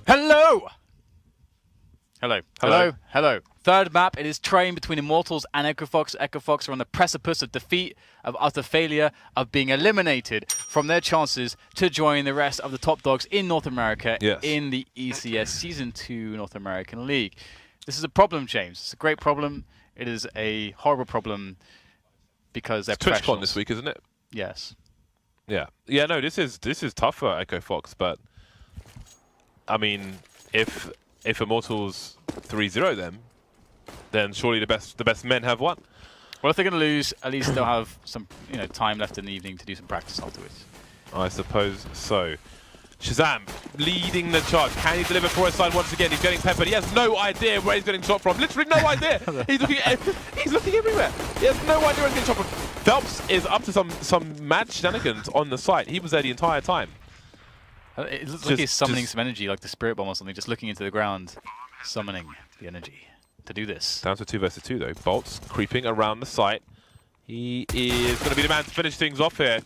Hello! Hello. Hello. Hello. Third map, it is train between Immortals and Echofox. Echofox are on the precipice of defeat, of utter failure, of being eliminated from their chances to join the rest of the top dogs in North America in the ECS Season 2 North American League. This is a problem, James. It's a great problem. It is a horrible problem because they're TwitchCon this week, isn't it? Yes. Yeah. Yeah, no, this is tough for Echofox, but I mean, if Immortals 3-0 them, then surely the best men have won. Well, if they're going to lose, at least they'll have some time left in the evening to do some practice afterwards. I suppose so. ShahZaM leading the charge. Can he deliver for his side once again? He's getting peppered. He has no idea where he's getting shot from. Literally no idea. He's looking everywhere. He has no idea where he's getting shot from. Felps is up to some mad shenanigans on the site. He was there the entire time. It looks like he's summoning some energy, like the Spirit Bomb or something, just looking into the ground, summoning the energy to do this. Down to 2 versus 2 though. boltz creeping around the site. He is going to be the man to finish things off here.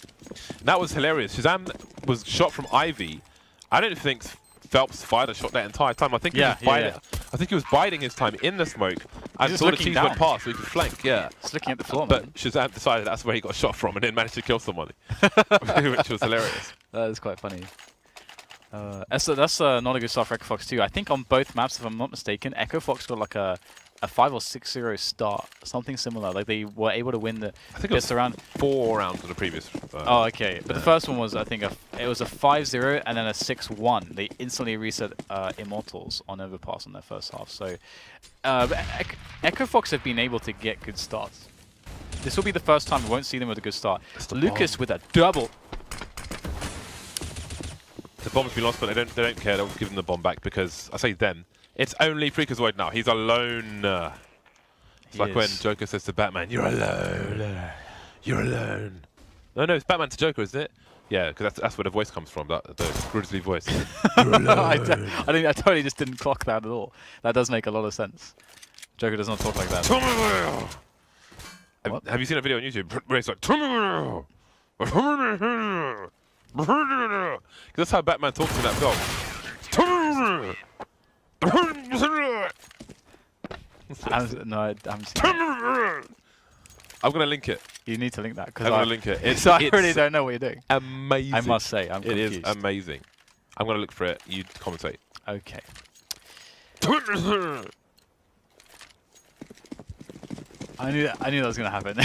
And that was hilarious. ShahZaM was shot from Ivy. I don't think felps fired a shot that entire time. I think he was biding his time in the smoke and saw the cheese went past so he could flank. Yeah, just looking at the floor. But ShahZaM decided that's where he got shot from and then managed to kill somebody, which was hilarious. That is quite funny. That's not a good start for Echofox too. I think on both maps, if I'm not mistaken, Echofox got like a 5 or 6-0 start, something similar. Like they were able to win the. I think it was around 4 rounds in the previous. Oh, okay. But the first one was, I think, it was a 5-0 and then a 6-1. They instantly reset Immortals on overpass on their first half. So Echofox have been able to get good starts. This will be the first time we won't see them with a good start. Lucas with a double. The bomb's been lost, but they don't care. They'll give them the bomb back because I say them. It's only freakazoid now. He's alone. It's like when Joker says to Batman, "You're alone. You're alone." No, it's Batman to Joker, isn't it? Yeah, because that's where the voice comes from. The grizzly voice. You're alone. I totally just didn't clock that at all. That does make a lot of sense. Joker does not talk like that. Have you seen a video on YouTube where it's like, because that's how Batman talks in that film. No, I haven't seen it. I'm going to link it. You need to link that. I'm going to link it. So I really don't know what you're doing. Amazing. I must say, I'm confused. It is amazing. I'm going to look for it. You commentate. Okay. I knew that was going to happen.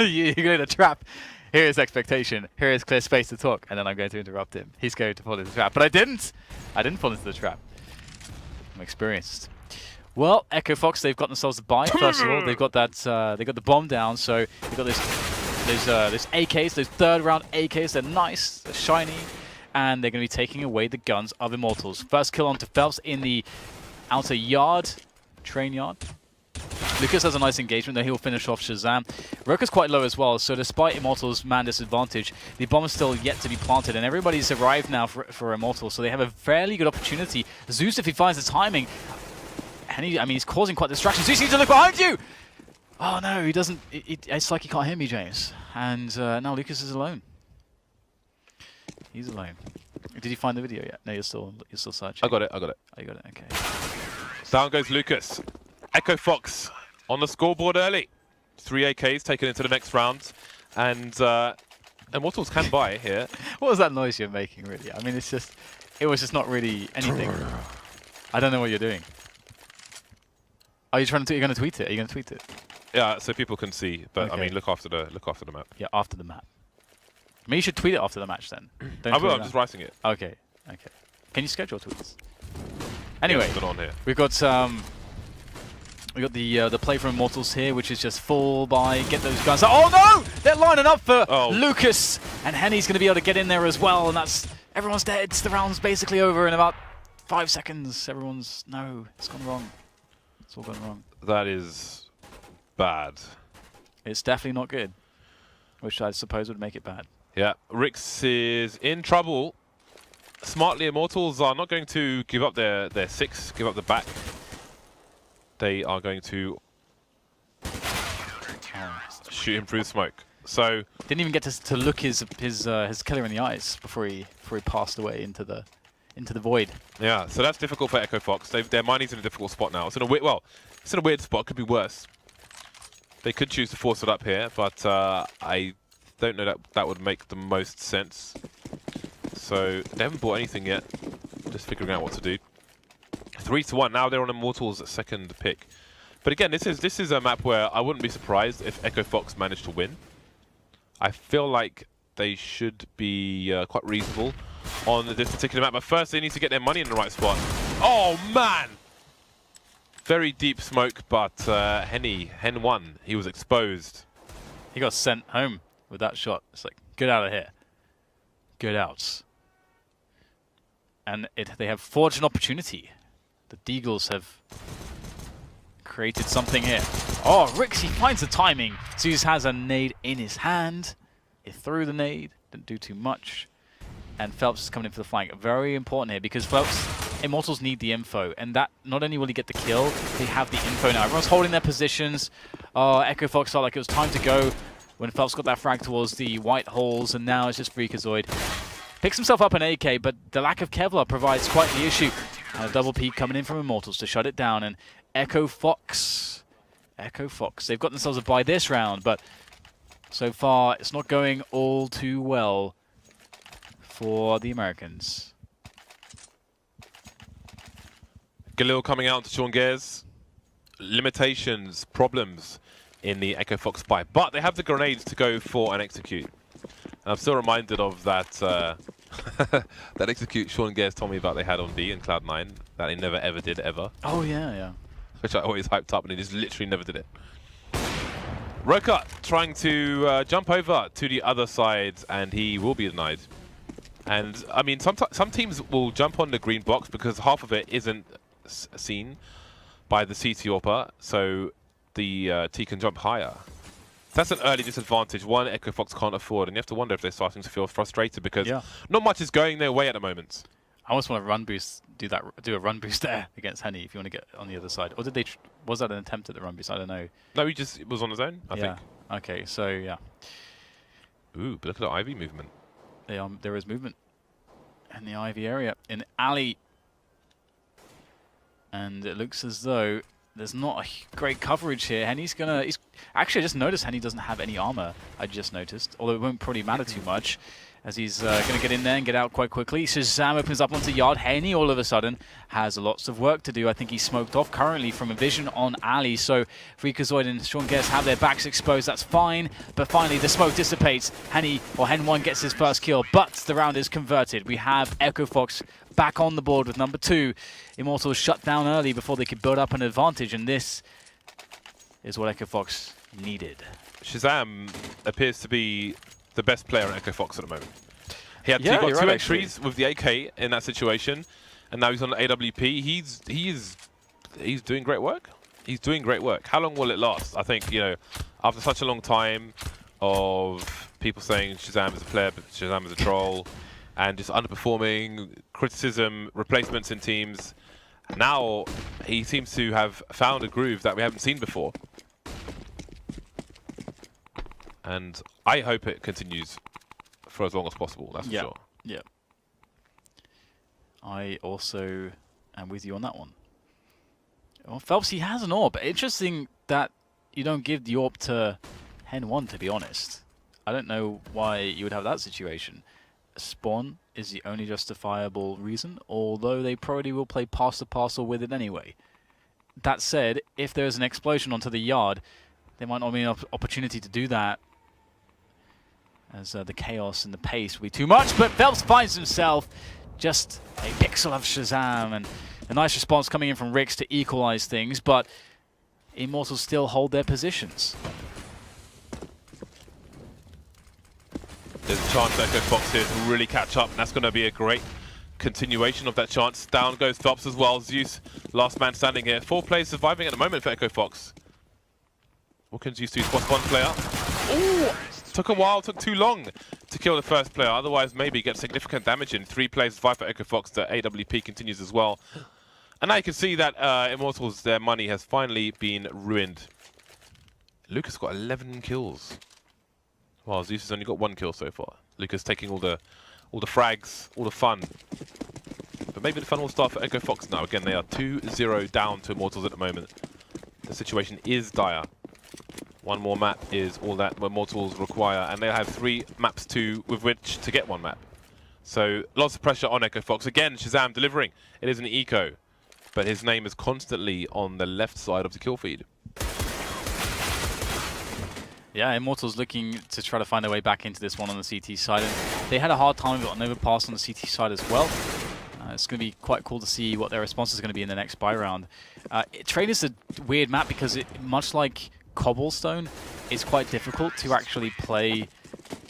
You're going to trap. Here is expectation. Here is clear space to talk, and then I'm going to interrupt him. He's going to fall into the trap, but I didn't. I didn't fall into the trap. I'm experienced. Well, Echofox, they've got themselves a buy. First of all, they've got that. They got the bomb down, so they've got those AKs, those third round AKs. They're nice, they're shiny, and they're going to be taking away the guns of Immortals. First kill onto felps in the outer yard, train yard. Lucas has a nice engagement, though he'll finish off ShahZaM. Roca's quite low as well, so despite Immortals' man disadvantage, the bomb is still yet to be planted, and everybody's arrived now for Immortals, so they have a fairly good opportunity. Zeus, if he finds the timing, and he's causing quite distraction. Zeus needs to look behind you! Oh no, he doesn't. It's like he can't hear me, James. And now Lucas is alone. He's alone. Did you find the video yet? No, you're still searching. I got it. Oh, you got it. Okay. Down goes Lucas. Echofox on the scoreboard early. 3 AKs taken into the next round. And Immortals can buy here. What was that noise you're making, really? I mean, it was just not really anything. I don't know what you're doing. Are you trying to? You're going to tweet it? Are you going to tweet it? Yeah, so people can see. But okay. I mean, look after the map. Yeah, after the map. I mean, you should tweet it after the match then. I will. I'm just writing it. Okay. Can you schedule tweets? Anyway, on here. we've got the play from Immortals here, which is just full by get those guns. Oh no! They're lining up for Lucas, and Henny's going to be able to get in there as well, and everyone's dead. The round's basically over in about 5 seconds. It's gone wrong. It's all gone wrong. That is bad. It's definitely not good, which I suppose would make it bad. Yeah, Rix is in trouble. Smartly, Immortals are not going to give up their 6, give up the back. They are going to shoot him through smoke. So didn't even get to look his killer in the eyes before he passed away into the into the void. Yeah, so that's difficult for Echofox. Their mining's in a difficult spot now. It's in a weird, well, it's in a weird spot. Could be worse. They could choose to force it up here, but I don't know that that would make the most sense. So they haven't bought anything yet. Just figuring out what to do. 3-1. Now they're on Immortals' second pick. But again, this is a map where I wouldn't be surprised if Echofox managed to win. I feel like they should be quite reasonable on this particular map. But first, they need to get their money in the right spot. Oh man! Very deep smoke, but Hen won. He was exposed. He got sent home with that shot. It's like, get out of here. Get out. And they have forged an opportunity. The Deagles have created something here. Oh, Rix, he finds the timing. Zeus has a nade in his hand. He threw the nade, didn't do too much. And Felps is coming in for the flank. Very important here because Felps, Immortals need the info. And that, not only will he get the kill, they have the info now. Everyone's holding their positions. Echofox felt like it was time to go when Felps got that frag towards the white holes. And now it's just freakazoid. Picks himself up an AK, but the lack of Kevlar provides quite the issue. And a double peek coming in from Immortals to shut it down. And Echofox, they've got themselves a buy this round, but so far it's not going all too well for the Americans. Galil coming out to Sean Gares. Limitations, problems in the Echofox buy, but they have the grenades to go for and execute. And I'm still reminded of that that execute Sean Gares told me about they had on B in Cloud9 that they never ever did ever. Oh yeah. Which I always hyped up and they just literally never did it. Roca trying to jump over to the other side and he will be denied. And I mean, some teams will jump on the green box because half of it isn't seen by the CT AWPer, so the T can jump higher. That's an early disadvantage, one Echofox can't afford, and you have to wonder if they're starting to feel frustrated because not much is going their way at the moment. I almost want to run boost, do a run boost there against Henny if you want to get on the other side. Or did they? Was that an attempt at the run boost? I don't know. No, he just was on his own, I think. Okay, so yeah. Ooh, but look at the Ivy movement. There is movement in the Ivy area, in the alley. And it looks as though there's not a great coverage here. Henny's gonna... Actually, I just noticed Henny doesn't have any armor, I just noticed. Although it won't probably matter too much, as he's gonna get in there and get out quite quickly. ShahZaM opens up onto Yard. Henny, all of a sudden, has lots of work to do. I think he's smoked off currently from a vision on alley. So freakazoid and Sean Gares have their backs exposed. That's fine. But finally, the smoke dissipates. Hen1 gets his first kill, but the round is converted. We have Echofox back on the board with number 2. Immortals shut down early before they could build up an advantage, and this is what Echofox needed. ShahZaM appears to be the best player on Echofox at the moment. He had two entries with the AK in that situation, and now he's on the AWP. He's doing great work. He's doing great work. How long will it last? I think, you know, after such a long time of people saying ShahZaM is a player, but ShahZaM is a troll, and just underperforming, criticism, replacements in teams. Now he seems to have found a groove that we haven't seen before. And I hope it continues for as long as possible, that's for sure. Yeah. I also am with you on that one. Well, Felps, he has an AWP. Interesting that you don't give the AWP to Hen1, to be honest. I don't know why you would have that situation. Spawn is the only justifiable reason, although they probably will play pass the parcel with it anyway. That said, if there's an explosion onto the yard, there might not be an opportunity to do that, as the chaos and the pace will be too much. But Felps finds himself just a pixel of ShahZaM, and a nice response coming in from Rix to equalize things, but Immortals still hold their positions. There's a chance Echofox here to really catch up, and that's going to be a great continuation of that chance. Down goes Felps as well. Zeus, last man standing here. 4 players surviving at the moment for Echofox. What can Zeus do? Spots one player. Ooh! Took a while, took too long to kill the first player. Otherwise, maybe get significant damage in. 3 players survive for Echofox. The AWP continues as well. And now you can see that Immortals, their money has finally been ruined. Lucas got 11 kills. Well, Zeus has only got 1 kill so far. Lucas taking all the frags, all the fun. But maybe the fun will start for Echofox now. Again, they are 2-0 down to Immortals at the moment. The situation is dire. One more map is all that Immortals require, and they'll have 3 maps with which to get 1 map. So lots of pressure on Echofox. Again, ShahZaM delivering. It is an eco, but his name is constantly on the left side of the kill feed. Yeah, Immortals looking to try to find their way back into this one on the CT side. And they had a hard time with an overpass on the CT side as well. It's going to be quite cool to see what their response is going to be in the next buy round. Trade is a weird map because much like Cobblestone, it's quite difficult to actually play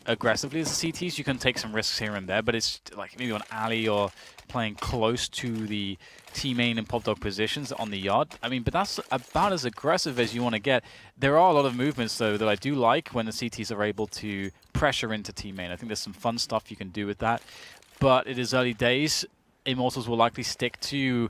aggressively as the CTs. You can take some risks here and there, but it's like maybe on alley or playing close to the T-main and pop dog positions on the yard. I mean, but that's about as aggressive as you want to get. There are a lot of movements, though, that I do like when the CTs are able to pressure into T-main. I think there's some fun stuff you can do with that, but it is early days. Immortals will likely stick to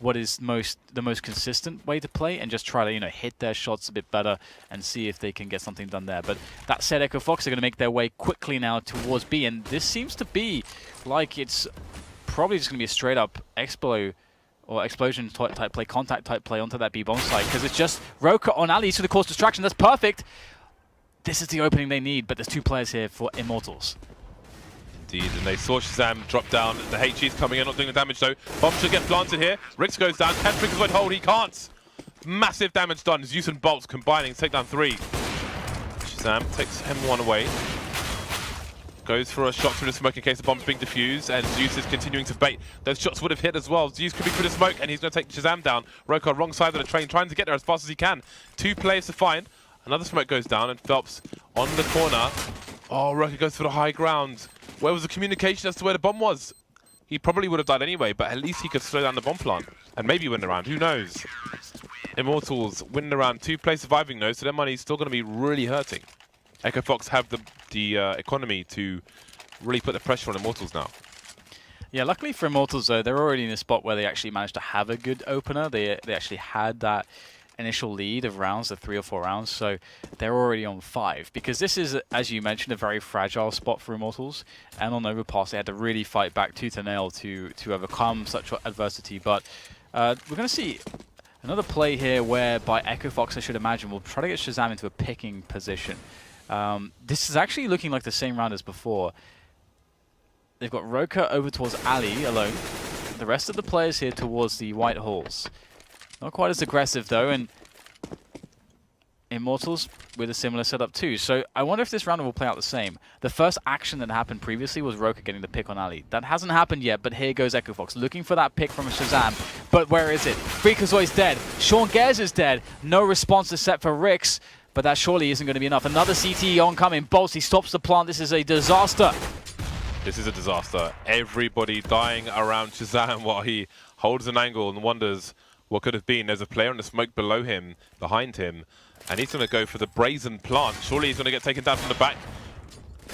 what is the most consistent way to play and just try to, hit their shots a bit better and see if they can get something done there. But that said, Echofox are going to make their way quickly now towards B, and this seems to be like it's probably just going to be a straight up explosion type play, contact type play onto that B bomb site, because it's just roca on Ali to the cause distraction. That's perfect. This is the opening they need, but there's 2 players here for Immortals. Indeed, and they saw ShahZaM drop down. The HE's coming in, not doing the damage though. Bomb should get planted here. Rix goes down. Can freakazoid hold? He can't. Massive damage done. Zeus and boltz combining to take down 3. ShahZaM takes M1 away. Goes for a shot through the smoke in case the bomb's being defused, and Zeus is continuing to bait. Those shots would have hit as well. Zeus could be through the smoke, and he's going to take ShahZaM down. roca wrong side of the train, trying to get there as fast as he can. 2 players to find. Another smoke goes down, and felps on the corner. Oh, roca goes for the high ground. Where was the communication as to where the bomb was? He probably would have died anyway, but at least he could slow down the bomb plant and maybe win the round. Who knows? Immortals win the round. 2 play surviving though, so their money's still going to be really hurting. Echofox have the economy to really put the pressure on Immortals now. Yeah, luckily for Immortals though, they're already in a spot where they actually managed to have a good opener. They actually had that initial lead of rounds, the 3 or 4 rounds, so they're already on 5. Because this is, as you mentioned, a very fragile spot for Immortals, and on overpass they had to really fight back tooth and nail to overcome such adversity. But we're going to see another play here where by Echofox, I should imagine, will try to get ShahZaM into a picking position. This is actually looking like the same round as before. They've got roca over towards Ali alone. The rest of the players here towards the white halls. Not quite as aggressive though, and Immortals with a similar setup too. So I wonder if this round will play out the same. The first action that happened previously was roca getting the pick on Ali. That hasn't happened yet, but here goes Echofox looking for that pick from ShahZaM. But where is it? freakazoid's dead. Gares is dead. No response is set for Rix, but that surely isn't going to be enough. Another CT oncoming. boltz, he stops the plant. This is a disaster. This is a disaster. Everybody dying around ShahZaM while he holds an angle and wonders what could have been. There's a player in the smoke below him, behind him, and he's going to go for the brazen plant. Surely he's going to get taken down from the back.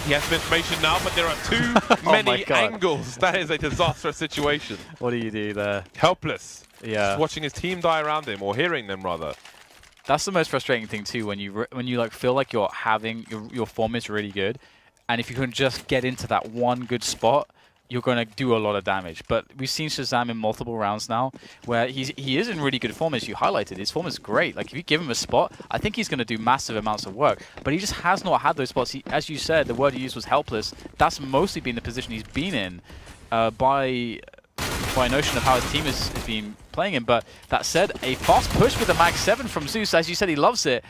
He has some information now, but there are too many angles. That is a disastrous situation. What do you do there? Helpless. Yeah. Just watching his team die around him, or hearing them rather. That's the most frustrating thing too, when you like feel like you're having your form is really good, and if you can just get into that one good spot, you're going to do a lot of damage. But we've seen ShahZaM in multiple rounds now where he is in really good form, as you highlighted. His form is great. Like, if you give him a spot, I think he's going to do massive amounts of work. But he just has not had those spots. As you said, the word you used was helpless. That's mostly been the position he's been in by notion of how his team has been playing him. But that said, a fast push with the Mag 7 from Zeus. As you said, he loves it.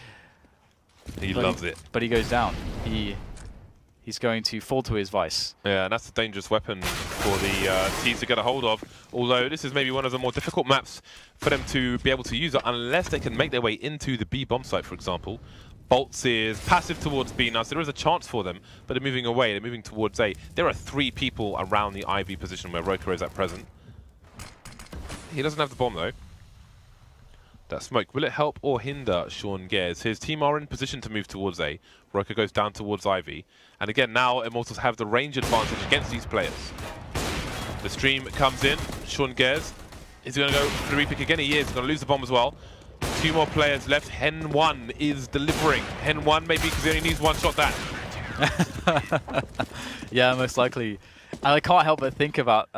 He loves it. But he goes down. He's going to fall to his vice. Yeah, and that's a dangerous weapon for the teams to get a hold of. Although this is maybe one of the more difficult maps for them to be able to use it, unless they can make their way into the B bomb site, for example. boltz is passive towards B now, so there is a chance for them, but they're moving away. They're moving towards A. There are 3 people around the IV position where roca is at present. He doesn't have the bomb though. That smoke, will it help or hinder Gares? His team are in position to move towards A. roca goes down towards Ivy. And again, now Immortals have the range advantage against these players. The stream comes in. Gares, is he going to go for the repick again? He is. He's going to lose the bomb as well. 2 more players left. Hen 1 is delivering. Hen 1 maybe because he only needs 1 shot that. Yeah, most likely. And I can't help but think about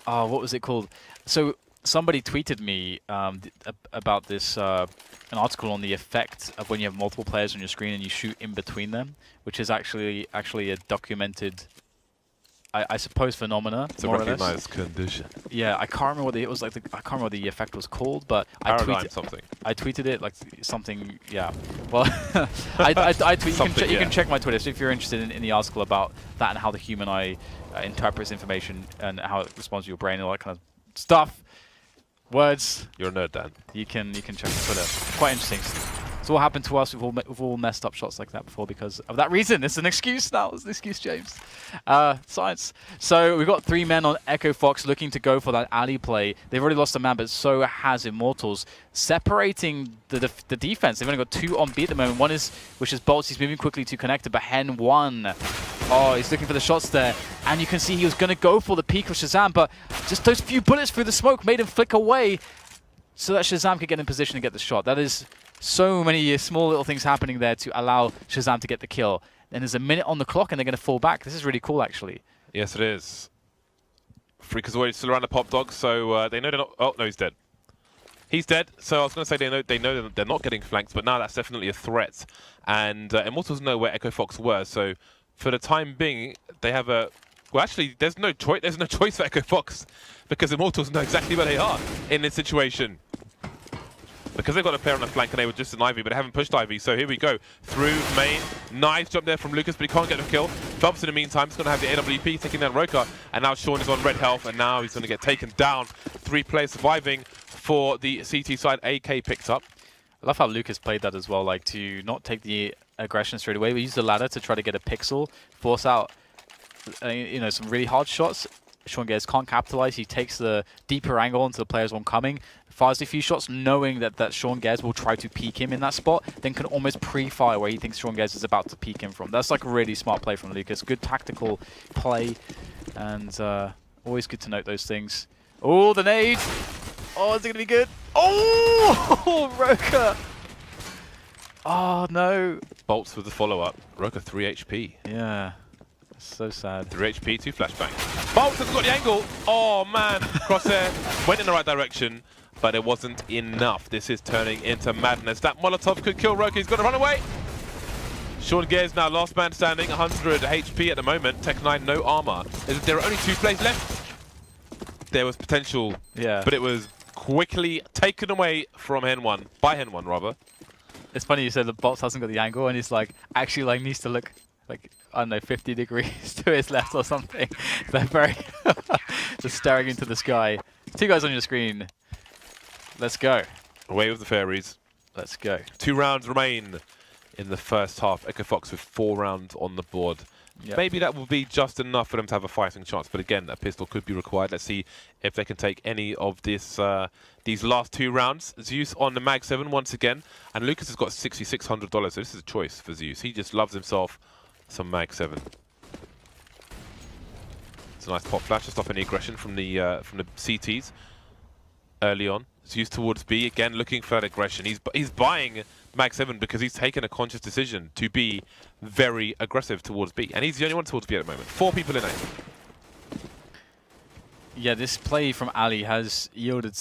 oh, what was it called? So somebody tweeted me about this, an article on the effect of when you have multiple players on your screen and you shoot in between them, which is actually a documented, I suppose, phenomena. It's a recognized condition. Yeah, I can't remember what it was like. I can't remember what the effect was called, but I tweeted it like something. Yeah. Well, I tweet. You can check my Twitter. So if you're interested in the article about that and how the human eye interprets information and how it responds to your brain and all that kind of stuff, words. You're a nerd, Dan. You can check my Twitter. Quite interesting. It's all happened to us. We've all messed up shots like that before because of that reason. It's an excuse now. It's an excuse, James. Science. So we've got 3 men on Echofox looking to go for that alley play. They've already lost a man, but so has Immortals. Separating the defense. They've only got 2 on B at the moment. One is, which is boltz. He's moving quickly to connect it, but Hen 1. Oh, he's looking for the shots there. And you can see he was going to go for the peek of ShahZaM, but just those few bullets through the smoke made him flick away so that ShahZaM could get in position to get the shot. That is so many small little things happening there to allow ShahZaM to get the kill. Then there's a minute on the clock and they're going to fall back. This is really cool, actually. Yes, it is. freakazoid still around the pop dog, so they know they're not... Oh, no, he's dead. He's dead, so I was going to say they know they're not getting flanked, but now that's definitely a threat. And Immortals know where Echofox were, so for the time being, they have a... Well, actually, there's no choice for Echofox, because Immortals know exactly where they are in this situation. Because they've got a player on the flank and they were just an Ivy, but they haven't pushed Ivy. So here we go. Through main. Nice jump there from Lucas, but he can't get the kill. felps in the meantime is going to have the AWP taking down roca. And now Sean is on red health, and now he's going to get taken down. 3 players surviving for the CT side. AK picked up. I love how Lucas played that as well, like to not take the aggression straight away. We use the ladder to try to get a pixel, force out you know, some really hard shots. Sean Gares can't capitalize. He takes the deeper angle into the player's oncoming, fires a few shots, knowing that Sean Gares will try to peek him in that spot, then can almost pre-fire where he thinks Sean Gares is about to peek him from. That's like a really smart play from Lucas. Good tactical play, and always good to note those things. Oh, the nade! Oh, is it going to be good? Oh, Roca! Oh, no. boltz with the follow-up. roca 3 HP. Yeah. So sad. 3 HP, 2 flashbang. boltz has got the angle. Oh man, crosshair went in the right direction, but it wasn't enough. This is turning into madness. That Molotov could kill roca. He's got to run away. Sean Gares now last man standing, 100 HP at the moment. Tech9 no armor. There are only 2 plays left. There was potential, yeah, but it was quickly taken away from Hen 1 by Hen 1 rather. It's funny you said the boltz hasn't got the angle, and he's like actually like needs to look like, I don't know, 50 degrees to his left or something. They're very just staring into the sky. 2 guys on your screen. Let's go. Away with the fairies. Let's go. 2 rounds remain in the first half. Echofox with 4 rounds on the board. Yep. Maybe that will be just enough for them to have a fighting chance, but again, a pistol could be required. Let's see if they can take any of this, these last 2 rounds. Zeus on the Mag 7 once again, and Lucas has got $6,600, so this is a choice for Zeus. He just loves himself some Mag 7. It's a nice pop flash to stop any aggression from the CTs early on. Zeus towards B again, looking for that aggression. He's buying Mag 7 because he's taken a conscious decision to be very aggressive towards B, and he's the only one towards B at the moment. 4 people in A. Yeah, this play from Ali has yielded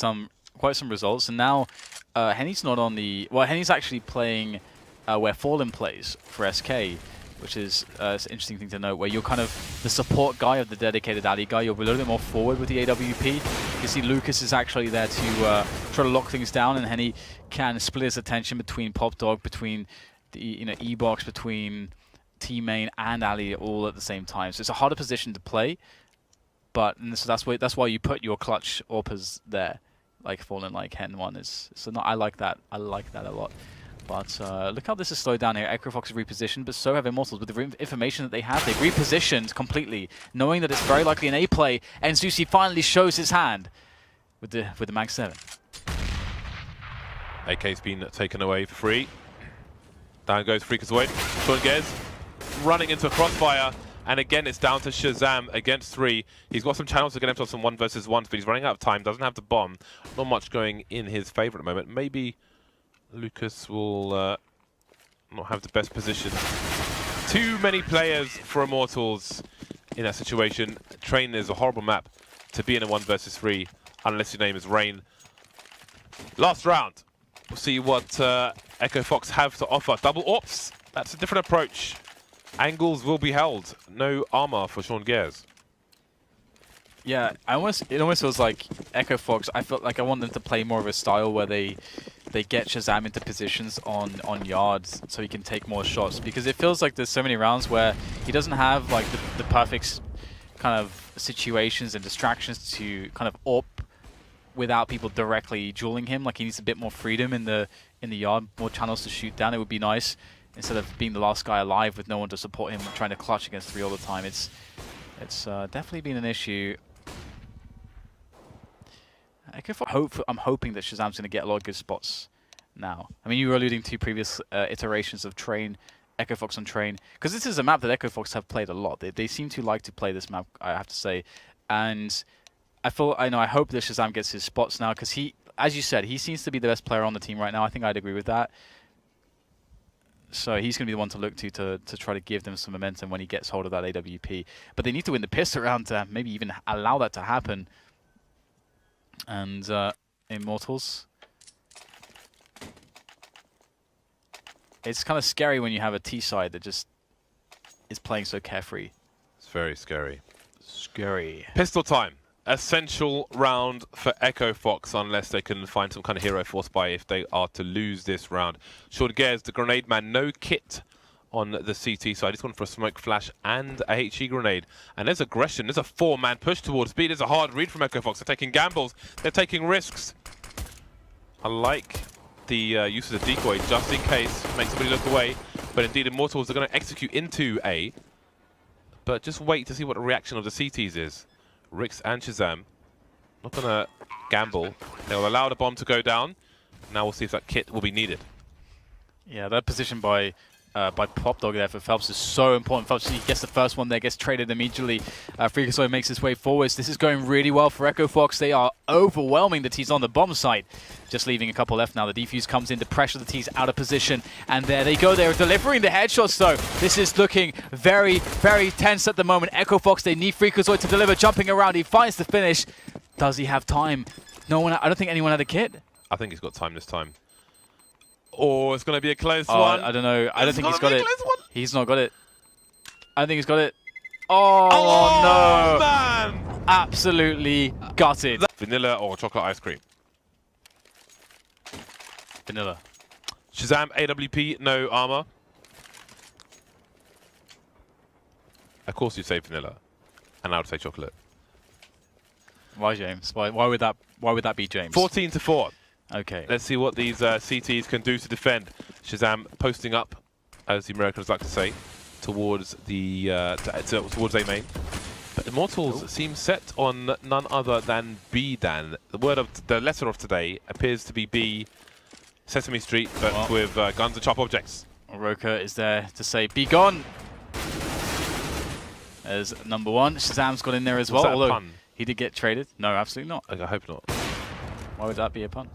quite some results, and now Henny's not on the... Well, Henny's actually playing where Fallen plays for SK, which is an interesting thing to note, where you're kind of the support guy of the dedicated alley guy. You're a little bit more forward with the AWP. You can see Lucas is actually there to try to lock things down, and Henny can split his attention between Pop Dog, between the E-Box, between T-Main and alley all at the same time. So it's a harder position to play, but so that's why you put your clutch AWPers there, like Fallen, like Hen 1 is. So I like that. I like that a lot. But look how this is slowed down here. Echofox is repositioned, but so have Immortals. With the information that they have, they've repositioned completely, knowing that it's very likely an A play, and Zeusy finally shows his hand with the Mag 7. AK's been taken away for free. Down goes freakazoid. Sean Gares running into a crossfire, and again it's down to ShahZaM against 3. He's got some channels to get himself some 1 versus 1s, but he's running out of time, doesn't have the bomb. Not much going in his favor at the moment. Maybe Lucas will not have the best position. Too many players for Immortals in that situation. Train is a horrible map to be in a 1 versus 3 unless your name is Rain. Last round. We'll see what Echofox have to offer. Double ops. That's a different approach. Angles will be held. No armor for Sean Gares. Yeah, it almost feels like Echofox. I felt like I want them to play more of a style where they get ShahZaM into positions on yards so he can take more shots, because it feels like there's so many rounds where he doesn't have like the perfect kind of situations and distractions to kind of AWP without people directly dueling him. Like he needs a bit more freedom in the yard, more channels to shoot down. It would be nice instead of being the last guy alive with no one to support him, trying to clutch against 3 all the time. It's definitely been an issue. I'm hoping that ShahZaM's going to get a lot of good spots now. I mean, you were alluding to previous iterations of Train, Echofox on Train, because this is a map that Echofox have played a lot. They seem to like to play this map, I have to say, and I hope that ShahZaM gets his spots now, because he, as you said, he seems to be the best player on the team right now. I think I'd agree with that. So he's going to be the one to look to try to give them some momentum when he gets hold of that AWP. But they need to win the pistol round to maybe even allow that to happen. And Immortals. It's kind of scary when you have a T side that just is playing so carefree. It's very scary. Scary. Pistol time. Essential round for Echofox unless they can find some kind of hero force buy if they are to lose this round. Sean Gares, the grenade man, no kit on the CT side. He's gone for a smoke flash and a HE grenade. And there's aggression. There's a 4-man push towards B. There's a hard read from Echofox. They're taking gambles. They're taking risks. I like the use of the decoy just in case. Make somebody look away. But indeed, Immortals are going to execute into A. But just wait to see what the reaction of the CTs is. Rix and ShahZaM not going to gamble. They'll allow the bomb to go down. Now we'll see if that kit will be needed. Yeah, that position by Popdog there for felps is so important. Felps, he gets the first one there, gets traded immediately. freakazoid makes his way forwards. This is going really well for Echofox. They are overwhelming the T's on the bomb site. Just leaving a couple left now. The defuse comes in to pressure the T's out of position. And there they go. They're delivering the headshots, though. This is looking very, very tense at the moment. Echofox, they need freakazoid to deliver. Jumping around, he finds the finish. Does he have time? No one. I don't think anyone had a kit. I think he's got time this time. Oh, it's going to be a close one. I don't know. I don't think he's got it. He's not got it. I don't think he's got it. Oh no. Man. Absolutely gutted. Vanilla or chocolate ice cream? Vanilla. ShahZaM, AWP, no armor. Of course you'd say vanilla. And I would say chocolate. Why, James? Why would that be James? 14-4. Okay. Let's see what these CTs can do to defend. ShahZaM posting up, as the Americans like to say, towards the towards A main. But Immortals seem set on none other than B, Dan. The letter of today appears to be B, Sesame Street, but with guns and sharp objects. Roca is there to say, "Be gone." As number 1, ShahZaM's got in there as well. Although pun? He did get traded. No, absolutely not. I hope not. Why would that be a pun?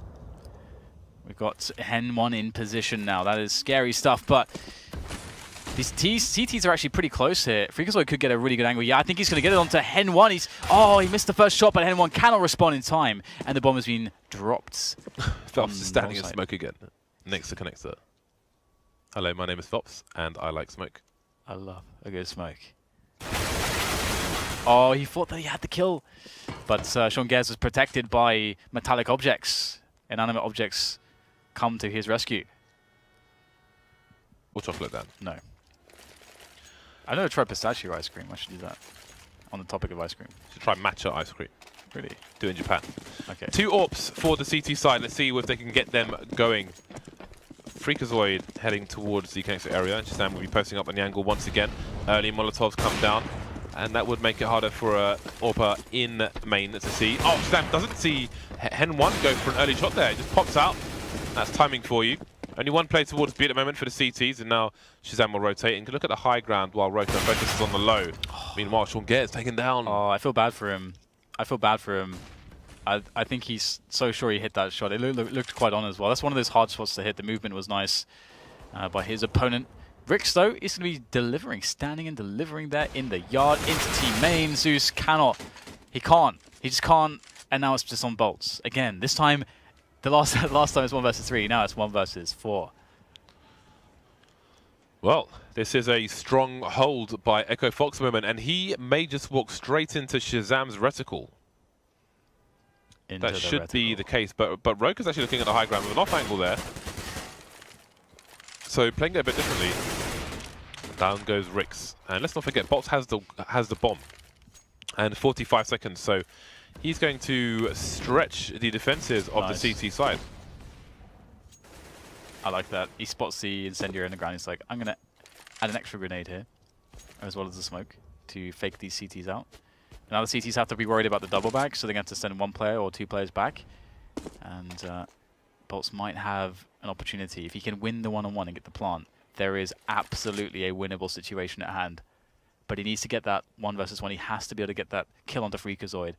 We've got Hen 1 in position now. That is scary stuff, but these CTs are actually pretty close here. freakazoid could get a really good angle. Yeah, I think he's going to get it onto Hen 1. He missed the first shot, but Hen 1 cannot respond in time, and the bomb has been dropped. Felps is standing in smoke again, next to connector. Hello, my name is Felps, and I like smoke. I love a good smoke. Oh, he thought that he had the kill, but Sean Gares was protected by metallic objects. Inanimate objects come to his rescue. Or chocolate, Dan? No. I've never tried pistachio ice cream. I should do that. On the topic of ice cream. You should try matcha ice cream. Really? Do it in Japan. Okay. 2 AWPs for the CT side. Let's see if they can get them going. freakazoid heading towards the connector area. And ShahZaM will be posting up on the angle once again. Early Molotovs come down. And that would make it harder for AWPer in main to see. Oh, ShahZaM doesn't see Hen 1 go for an early shot there. It just pops out. That's timing for you. Only one player towards B at the moment for the CTs, and now ShahZaM will rotate. And can look at the high ground while Roca focuses on the low. Meanwhile, Sean Gares taken down. Oh, I feel bad for him. I feel bad for him. I think he's so sure he hit that shot. It looked quite on as well. That's one of those hard spots to hit. The movement was nice by his opponent. Rix, though, is going to be delivering, standing and delivering there in the yard into team main. Zeus cannot He can't. He just can't. And now it's just on boltz. Again, this time, the last time it was 1 versus 3. Now it's 1 versus 4. Well, this is a strong hold by Echofox moment, and he may just walk straight into ShahZaM's reticle. That should be the case, but roca's actually looking at the high ground with an off angle there. So playing it a bit differently. Down goes Rix, and let's not forget, boltz has the bomb, and 45 seconds. So he's going to stretch the defenses of the CT side. I like that. He spots the incendiary in the ground. He's like, I'm gonna add an extra grenade here, as well as the smoke, to fake these CTs out. Now the CTs have to be worried about the double back, so they're going to have to send 1 player or 2 players back. And boltz might have an opportunity. If he can win the 1-on-1 and get the plant, there is absolutely a winnable situation at hand. But he needs to get that 1 versus 1. He has to be able to get that kill onto freakazoid.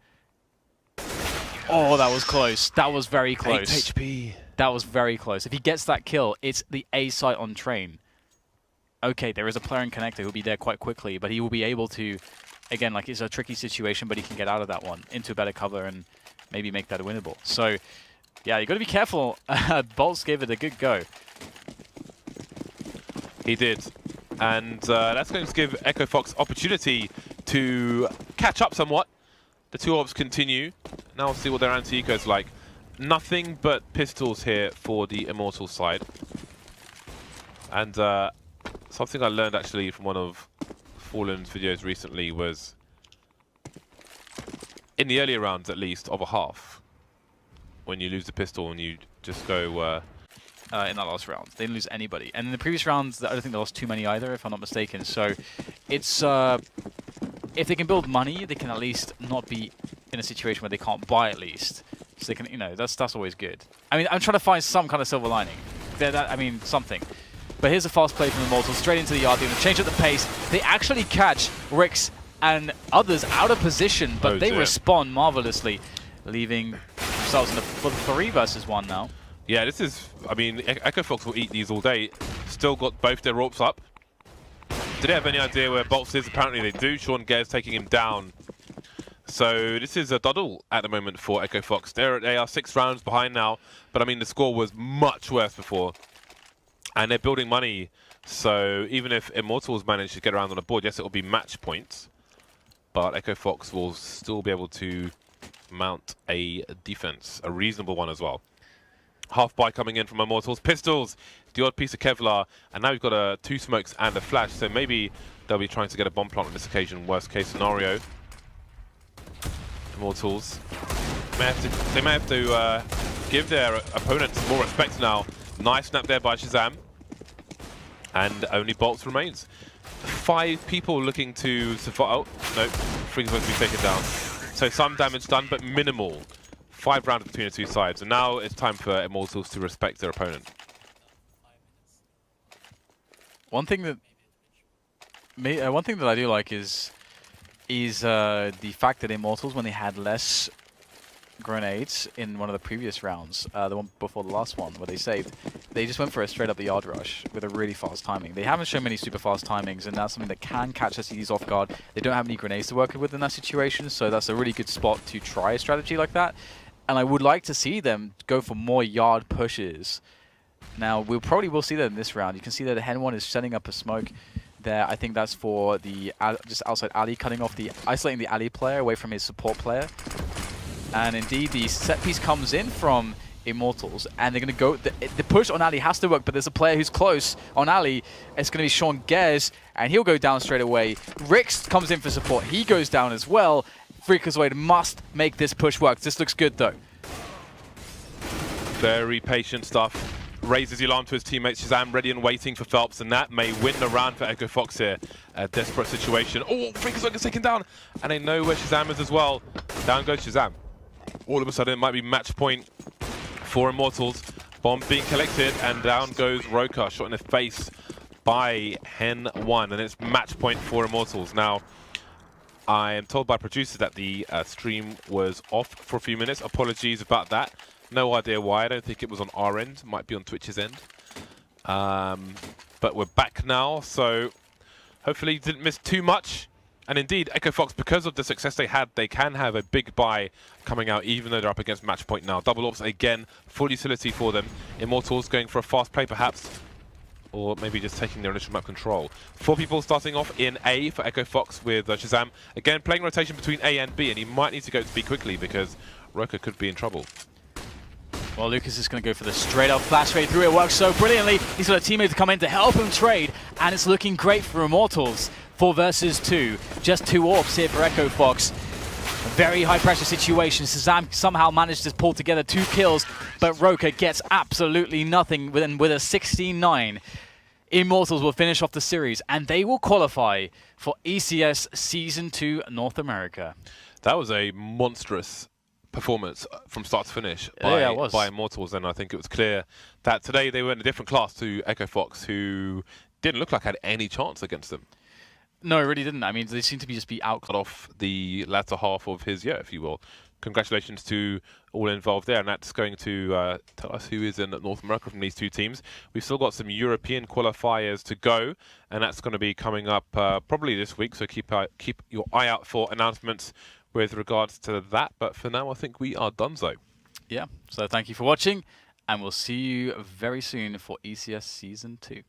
Oh, that was close. That was very close. 8 HP. That was very close. If he gets that kill, it's the A site on train. Okay, there is a player in connector who'll be there quite quickly, but he will be able to, again, like, it's a tricky situation, but he can get out of that one into a better cover and maybe make that a winnable. So, yeah, you got to be careful. boltz gave it a good go. He did. And that's going to give Echofox opportunity to catch up somewhat. The 2 orbs continue. Now we'll see what their anti-eco is like. Nothing but pistols here for the Immortals side. And something I learned actually from one of Fallen's videos recently was, in the earlier rounds at least, of a half, when you lose the pistol and you just go... in that last round. They didn't lose anybody. And in the previous rounds, I don't think they lost too many either, if I'm not mistaken. So it's... if they can build money, they can at least not be in a situation where they can't buy at least. So they can, you know, that's always good. I mean, I'm trying to find some kind of silver lining. I mean, something. But here's a fast play from Immortals, straight into the yard. They're going to change up the pace. They actually catch Rix and others out of position, but they respond marvelously, leaving themselves in the 3 versus 1 now. Yeah, this is, I mean, Echofox will eat these all day. Still got both their ropes up. Do they have any idea where boltz is? Apparently they do. Sean Gares taking him down. So this is a doddle at the moment for Echofox. They are 6 rounds behind now, but I mean the score was much worse before. And they're building money, so even if Immortals manage to get around on the board, yes, it will be match points, but Echofox will still be able to mount a defense, a reasonable one as well. Half buy coming in from Immortals. Pistols, the odd piece of Kevlar, and now we've got 2 smokes and a flash, so maybe they'll be trying to get a bomb plant on this occasion, worst case scenario. Immortals, they may have to give their opponents more respect now. Nice snap there by ShahZaM. And only boltz remains. 5 people looking to survive. Oh, no, freakazoid to be taken down. So some damage done, but minimal. 5 rounds between the 2 sides. And now it's time for Immortals to respect their opponent. One thing that I do like is the fact that Immortals, when they had less grenades in one of the previous rounds, the one before the last one where they saved, they just went for a straight up the yard rush with a really fast timing. They haven't shown many super fast timings, and that's something that can catch SCDs off guard. They don't have any grenades to work with in that situation, so that's a really good spot to try a strategy like that. And I would like to see them go for more yard pushes. Now, we probably will see that in this round. You can see that the Hen 1 is setting up a smoke there. I think that's for the just outside alley, isolating the alley player away from his support player. And indeed, the set piece comes in from Immortals, and they're going to go... The push on Ali has to work, but there's a player who's close on Ali. It's going to be Sean Gares, and he'll go down straight away. Rix comes in for support. He goes down as well. freakazoid must make this push work. This looks good, though. Very patient stuff. Raises the alarm to his teammates. ShahZaM ready and waiting for felps, and that may win the round for Echofox here. A desperate situation. Oh, freakazoid gets taken down, and they know where ShahZaM is as well. Down goes ShahZaM. All of a sudden, it might be match point for Immortals. Bomb being collected, and down goes roca, shot in the face by Hen 1, and it's match point for Immortals. Now, I am told by producers that the stream was off for a few minutes. Apologies about that. No idea why. I don't think it was on our end. Might be on Twitch's end. But we're back now, so hopefully you didn't miss too much. And indeed, Echofox, because of the success they had, they can have a big buy coming out, even though they're up against match point now. Double ops, again, full utility for them. Immortals going for a fast play, perhaps, or maybe just taking their initial map control. 4 people starting off in A for Echofox with ShahZaM. Again, playing rotation between A and B, and he might need to go to B quickly because Roca could be in trouble. Well, Lucas is going to go for the straight-up flash fade through. It works so brilliantly. He's got a teammate to come in to help him trade, and it's looking great for Immortals. 4 versus 2. Just 2 orbs here for Echofox. A very high-pressure situation. ShahZaM somehow managed to pull together 2 kills, but Roca gets absolutely nothing with a 16-9. Immortals will finish off the series, and they will qualify for ECS Season 2 North America. That was a monstrous performance from start to finish by Immortals, and I think it was clear that today they were in a different class to Echofox, who didn't look like had any chance against them. No, it really didn't. I mean, they seem to be out cut off the latter half of his year, if you will. Congratulations to all involved there, and that's going to tell us who is in North America from these 2 teams. We've still got some European qualifiers to go, and that's going to be coming up probably this week, so keep your eye out for announcements with regards to that. But for now, I think we are donezo. Yeah, so thank you for watching, and we'll see you very soon for ECS Season 2.